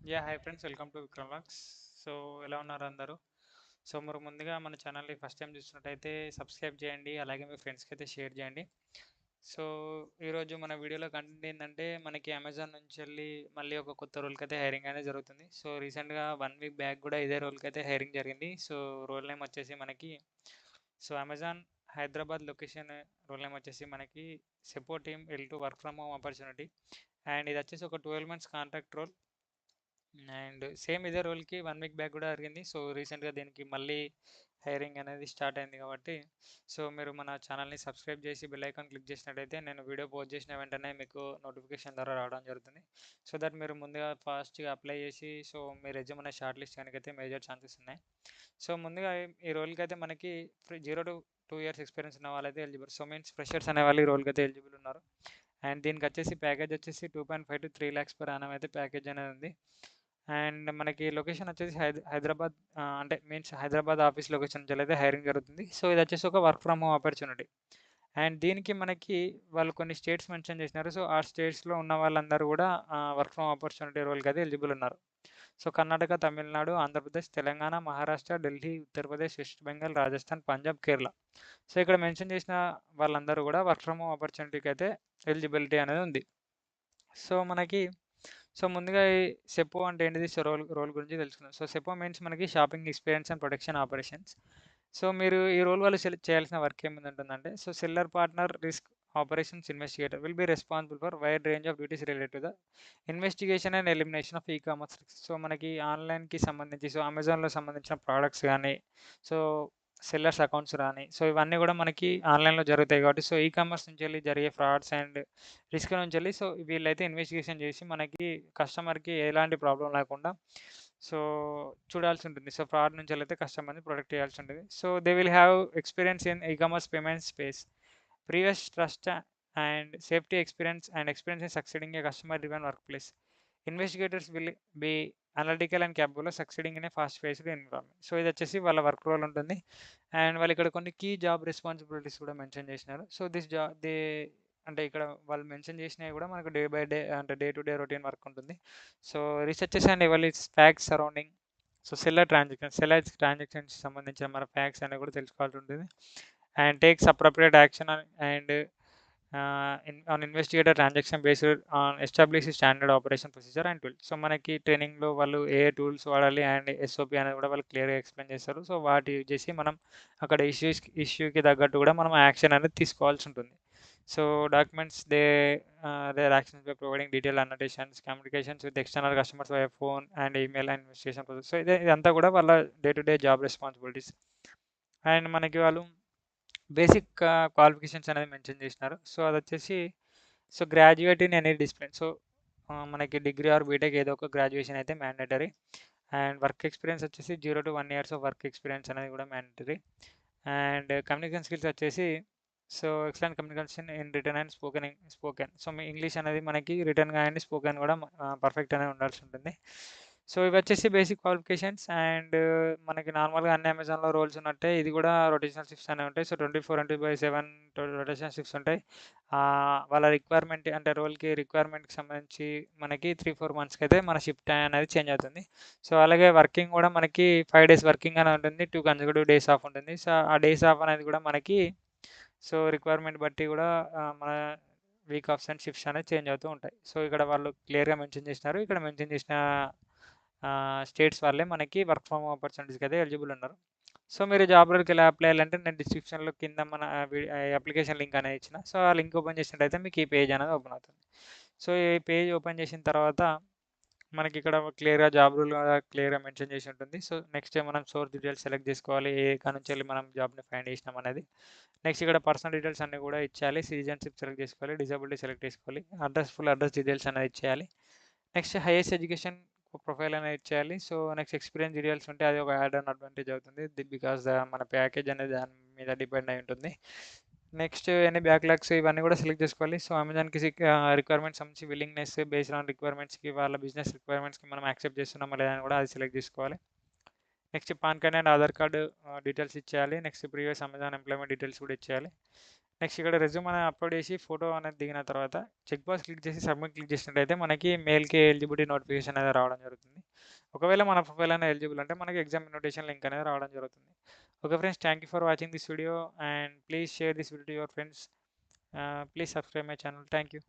Hi friends, welcome to Vikram vlogs. So ఎలా ఉన్నారు అందరూ? సో మీరు ముందుగా మన ఛానల్ని ఫస్ట్ టైం చూసినట్టయితే సబ్స్క్రైబ్ చేయండి, అలాగే మీ ఫ్రెండ్స్కి అయితే షేర్ చేయండి. సో ఈరోజు మన వీడియోలో కంటెంట్ ఏంటంటే, మనకి అమెజాన్ నుంచి వెళ్ళి మళ్ళీ ఒక కొత్త రోల్కి అయితే హైరింగ్ అనేది జరుగుతుంది. సో రీసెంట్గా 1 వీక్ బ్యాక్ కూడా ఇదే రోల్కి అయితే హైరింగ్ జరిగింది. సో రోల్ నేమ్ వచ్చేసి మనకి Amazon Hyderabad location. Role name వచ్చేసి మనకి సెపో team L2 work from home opportunity. And ఇది వచ్చేసి ఒక 12 months contract role. And same ఇదే రోల్కి 1 వీక్ బ్యాక్ కూడా జరిగింది. సో రీసెంట్గా దీనికి మళ్ళీ హైరింగ్ అనేది స్టార్ట్ అయింది కాబట్టి, సో మీరు మన ఛానల్ని సబ్స్క్రైబ్ చేసి బెల్ ఐకాన్ క్లిక్ చేసినట్టయితే నేను వీడియో పోస్ట్ చేసిన వెంటనే మీకు నోటిఫికేషన్ ద్వారా రావడం జరుగుతుంది. సో దట్ మీరు ముందుగా ఫాస్ట్గా అప్లై చేసి సో మీ రెజ్యూమ్ అనే షార్ట్ లిస్ట్ అయితే మేజర్ ఛాన్సెస్ ఉన్నాయి. సో ముందుగా ఈ రోల్కి అయితే మనకి 0 to 2 years ఎక్స్పీరియన్స్ ఉన్న వాళ్ళైతే ఎలిజిబుల్. సో మీన్స్ ఫ్రెషర్స్ అనే వాళ్ళు ఈ రోల్కి అయితే ఎలిజిబుల్ ఉన్నారు. అండ్ దీనికి వచ్చేసి ప్యాకేజ్ వచ్చేసి 2.5 to 3 lakhs per annum అయితే ప్యాకేజ్ అనేది ఉంది. అండ్ మనకి లొకేషన్ వచ్చేసి హైదరాబాద్, అంటే మీన్స్ హైదరాబాద్ ఆఫీస్ లొకేషన్ నుంచి అయితే హైరింగ్ జరుగుతుంది. సో ఇది వచ్చేసి ఒక work from home opportunity. And దీనికి మనకి వాళ్ళు కొన్ని స్టేట్స్ మెన్షన్ చేసినారు. సో ఆ స్టేట్స్లో ఉన్న వాళ్ళందరూ కూడా వర్క్ ఫ్రమ్ ఆపర్చునిటీ రోల్కి అయితే ఎలిజిబుల్ ఉన్నారు. So Karnataka, Tamil Nadu, Andhra Pradesh, Telangana, Maharashtra, Delhi, Uttar Pradesh, west Bengal, Rajasthan, Punjab, Kerala. So ఇక్కడ మెన్షన్ చేసిన వాళ్ళందరూ కూడా వర్క్ ఫ్రమ్ హోమ్ ఆపర్చునిటీకి అయితే ఎలిజిబిలిటీ అనేది ఉంది. సో మనకి ముందుగా ఈ సెపో అంటే ఏంటిది? సో రోల్ రోల్ గురించి తెలుసుకుందాం. సో సెపో మీన్స్ మనకి shopping experience and production operations. So మీరు ఈ రోల్ వాళ్ళు చేయాల్సిన వర్క్ ఏముంటుందంటే, so seller partner risk operations investigator will be responsible for wide range of duties related to the investigation and elimination of commerce risk. So మనకి ఆన్లైన్కి సంబంధించి, so అమెజాన్లో సంబంధించిన products కానీ, సో సెల్లర్స్ అకౌంట్స్ రాని, so ఇవన్నీ కూడా మనకి ఆన్లైన్లో జరుగుతాయి కాబట్టి, సో కామర్స్ నుంచి వెళ్ళి జరిగే ఫ్రాడ్స్ అండ్ రిస్క్ నుంచి వెళ్ళి సో వీళ్ళైతే ఇన్వెస్టిగేషన్ చేసి మనకి కస్టమర్కి ఎలాంటి ప్రాబ్లం లేకుండా సో చూడాల్సి ఉంటుంది. సో ఫ్రాడ్ నుంచి అయితే కస్టమర్ని ప్రొటెక్ట్ చేయాల్సి ఉంటుంది. So they will have experience in commerce payment space, previous trust and safety experience and experience in succeeding a customer driven work place. Investigators will be analytical and capable succeeding in a fast faced environment. So ఇది వచ్చేసి వాళ్ళ work role ఉంటుంది. And వాళ్ళు ఇక్కడ కొన్ని key job responsibilities కూడా mention చేసినారు. So this job అంటే ఇక్కడ వాళ్ళు మెన్షన్ చేసినవి కూడా మనకు డే బై డే, అంటే day to day routine work ఉంటుంది. So researches and evaluates facts surrounding so seller transactions సంబంధించిన మన ఫ్యాక్ట్స్ అనేవి కూడా తెలుసుకోవాల్సి ఉంటుంది. And takes appropriate action and on investigator transaction based on establish standard operation procedure and tool. So మనకి ట్రైనింగ్లో వాళ్ళు ఏ టూల్స్ వాడాలి అండ్ ఎస్ఓపి అనేది కూడా వాళ్ళు క్లియర్గా ఎక్స్ప్లెయిన్ చేస్తారు. సో వాటి యూజ్ చేసి మనం అక్కడ ఇష్యూకి తగ్గట్టు కూడా మనం యాక్షన్ అనేది తీసుకోవాల్సి ఉంటుంది. So documents their actions by providing detail annotations, communications with external customers by phone and email and investigation process. So ఇదంతా కూడా వాళ్ళ day to day job responsibilities. And మనకి వాళ్ళు బేసిక్ క్వాలిఫికేషన్స్ అనేది మెన్షన్ చేసినారు. సో అది వచ్చేసి so graduate in any discipline. So మనకి డిగ్రీ ఆర్ బీటెక్ ఏదో ఒక గ్రాడ్యుయేషన్ అయితే మ్యాండేటరీ. అండ్ వర్క్ ఎక్స్పీరియన్స్ వచ్చేసి 0 to 1 years of work experience అనేది కూడా మ్యాండేటరీ. అండ్ కమ్యూనికేషన్ స్కిల్స్ వచ్చేసి so excellent communication in return and spoken. So me English అనేది మనకి రిటర్న్గా అండ్ స్పోకెన్ కూడా పర్ఫెక్ట్ అనేది ఉండాల్సి ఉంటుంది. సో ఇవి వచ్చేసి బేసిక్ క్వాలిఫికేషన్స్. అండ్ మనకి నార్మల్గా అన్ని అమెజాన్లో రోల్స్ ఉన్నట్టే ఇది కూడా రొటేషనల్ షిఫ్ట్స్ అనేవి ఉంటాయి. సో 24/7 రొటేషనల్ షిఫ్ట్స్ ఉంటాయి. వాళ్ళ రిక్వైర్మెంట్ అంటే రోల్కి రిక్వైర్మెంట్కి సంబంధించి మనకి 3-4 monthsకి అయితే మన షిఫ్ట్ టైం అనేది చేంజ్ అవుతుంది. సో అలాగే వర్కింగ్ కూడా మనకి 5 days వర్కింగ్ అని ఉంటుంది, 2 consecutive days ఆఫ్ ఉంటుంది. సో ఆ డేస్ ఆఫ్ అనేది కూడా మనకి సో రిక్వైర్మెంట్ బట్టి కూడా మన వీక్ ఆఫ్స్ అండ్ షిఫ్ట్స్ అనేది చేంజ్ అవుతూ ఉంటాయి. సో ఇక్కడ వాళ్ళు క్లియర్గా మెన్షన్ చేసినారు. ఇక్కడ మెన్షన్ చేసిన స్టేట్స్ వాళ్ళే మనకి వర్క్ ఫ్రమ్ ఆపర్చునిటీస్కి అయితే ఎలిజిబుల్ ఉన్నారు. సో మీరు జాబ్ రోల్కి ఎలా అప్లై చేయాలంటే నేను డిస్క్రిప్షన్లో కింద మన అప్లికేషన్ లింక్ అనేది ఇచ్చిన. సో ఆ లింక్ ఓపెన్ చేసినట్టయితే మీకు ఈ పేజ్ అనేది ఓపెన్ అవుతుంది. సో ఈ పేజ్ ఓపెన్ చేసిన తర్వాత మనకి ఇక్కడ క్లియర్గా జాబ్ రూల్ క్లియర్గా మెన్షన్ చేసి ఉంటుంది. సో నెక్స్ట్ మనం సోర్స్ డీటెయిల్స్ సెలెక్ట్ చేసుకోవాలి, ఏ కాడ నుంచి వెళ్ళి మనం జాబ్ని ఫైండ్ చేసినాం అనేది. నెక్స్ట్ ఇక్కడ పర్సనల్ డీటెయిల్స్ అన్నీ కూడా ఇచ్చేయాలి, సిటిజన్షిప్ సెలెక్ట్ చేసుకోవాలి, డిజబిలిటీ సెలెక్ట్ చేసుకోవాలి, ఫుల్ అడ్రస్ డీటెయిల్స్ అనేది ఇచ్చేయాలి. నెక్స్ట్ హైయెస్ట్ ఎడ్యుకేషన్ ప్రొఫైల్ అనేది ఇచ్చేయాలి. సో నెక్స్ట్ ఎక్స్పీరియన్స్ డీటెయిల్స్ ఉంటే అది ఒక యాడ్ అండ్ అడ్వాంటేజ్ అవుతుంది, బికాస్ మన ప్యాకేజ్ అనేది దాని మీద డిపెండ్ అయి ఉంటుంది. నెక్స్ట్ ఎన్ని బ్యాక్లాగ్స్ ఇవన్నీ కూడా సెలెక్ట్ చేసుకోవాలి. సో అమెజాన్కి రిక్వైర్మెంట్స్ సంబంధించి విల్లింగ్నెస్ బేస్డ్ ఆన్ రిక్వైర్మెంట్స్కి, వాళ్ళ బిజినెస్ రిక్వైర్మెంట్స్కి మనం యాక్సెప్ట్ చేస్తున్నామా లేదా అని కూడా అది సెలెక్ట్ చేసుకోవాలి. Next PAN card and Aadhaar card details ఇచ్చేయాలి. Next previous Amazon employment details కూడా ఇచ్చేయాలి. నెక్స్ట్ ఇక్కడ రెజ్యూమ్ అనేది అప్లోడ్ చేసి ఫోటో అనేది దిగిన తర్వాత చెక్ బాక్స్ క్లిక్ చేసి సబ్మిట్ క్లిక్ చేసినట్టయితే మనకి మెయిల్కి ఎలిజిబిలిటీ నోటిఫికేషన్ అనేది రావడం జరుగుతుంది. ఒకవేళ మన ప్రొఫైల్ అనేది ఎలిజిబుల్ అంటే మనకి ఎగ్జామ్ ఇన్విటేషన్ లింక్ అనేది రావడం జరుగుతుంది. Okay friends, thank you for watching this video and please share this video to your friends. Please subscribe my channel. Thank you.